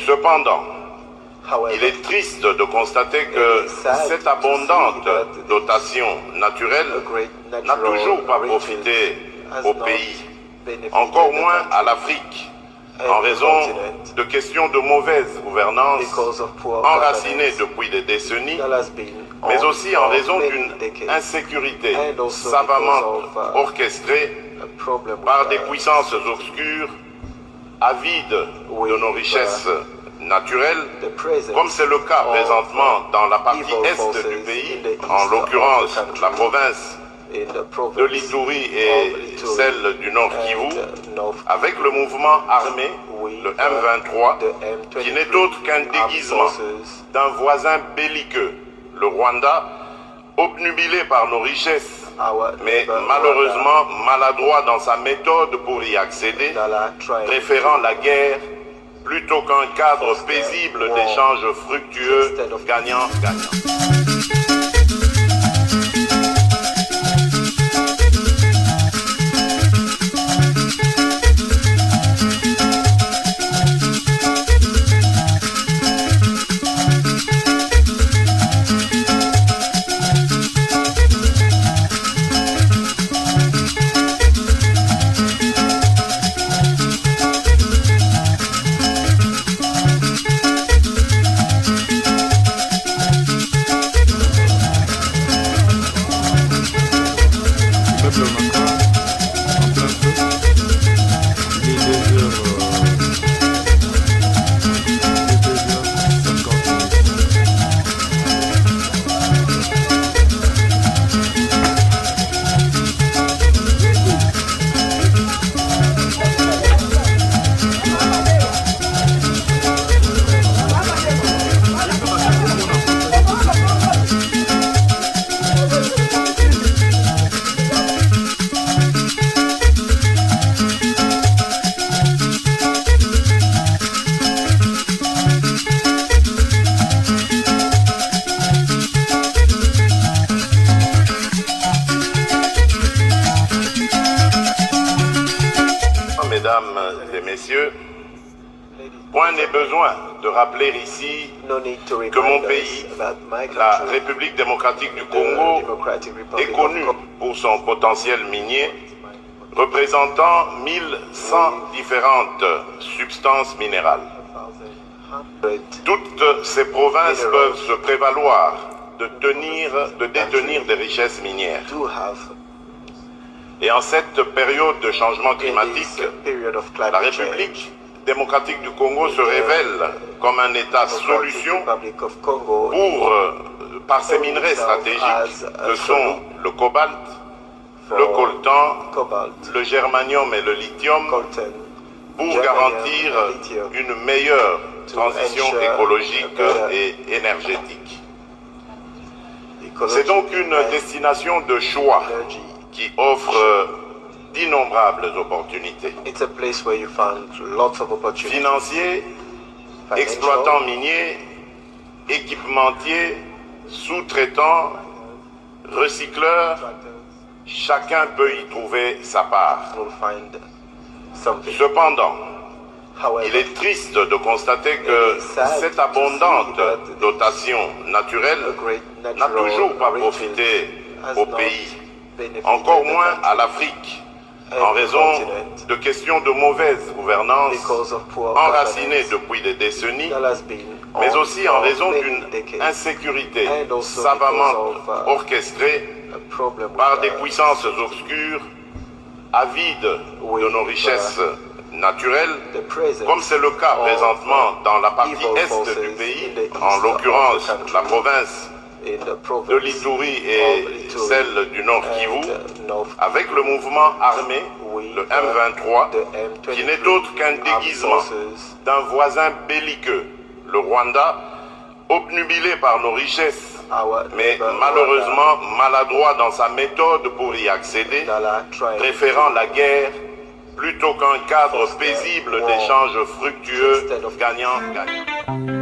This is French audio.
Cependant, il est triste de constater que cette abondante dotation naturelle n'a toujours pas profité au pays, encore moins à l'Afrique, en raison de questions de mauvaise gouvernance enracinées depuis des décennies, mais aussi en raison d'une insécurité savamment orchestrée par des puissances obscures, avides de nos richesses naturelles, comme c'est le cas présentement dans la partie est du pays, en l'occurrence la province de l'Ituri et celle du Nord Kivu, avec le mouvement armé, le M23, qui n'est autre qu'un déguisement d'un voisin belliqueux, le Rwanda, obnubilé par nos richesses, mais malheureusement maladroit dans sa méthode pour y accéder, préférant la guerre plutôt qu'un cadre paisible d'échanges fructueux, gagnant-gagnant. Mesdames et messieurs, point n'est besoin de rappeler ici que mon pays, la République démocratique du Congo, est connu pour son potentiel minier, représentant 1100 différentes substances minérales. Toutes ces provinces peuvent se prévaloir de détenir des richesses minières. Et en cette période de changement climatique, la République démocratique du Congo se révèle comme un État solution par ses minerais stratégiques que sont le cobalt, le coltan, le germanium et le lithium, pour garantir une meilleure transition écologique et énergétique. C'est donc une destination de choix qui offre d'innombrables opportunités. Financiers, exploitants miniers, équipementiers, sous-traitants, recycleurs, chacun peut y trouver sa part. Cependant, il est triste de constater que cette abondante dotation naturelle n'a toujours pas profité au pays, encore moins à l'Afrique, en raison de questions de mauvaise gouvernance enracinées depuis des décennies, mais aussi en raison d'une insécurité savamment orchestrée par des puissances obscures, avides de nos richesses naturelles, comme c'est le cas présentement dans la partie est du pays, en l'occurrence la province de l'Ituri et celle du Nord Kivu, avec le mouvement armé, le M23, qui n'est autre qu'un déguisement d'un voisin belliqueux, le Rwanda, obnubilé par nos richesses, mais malheureusement maladroit dans sa méthode pour y accéder, préférant la guerre plutôt qu'un cadre paisible d'échanges fructueux, gagnant-gagnant.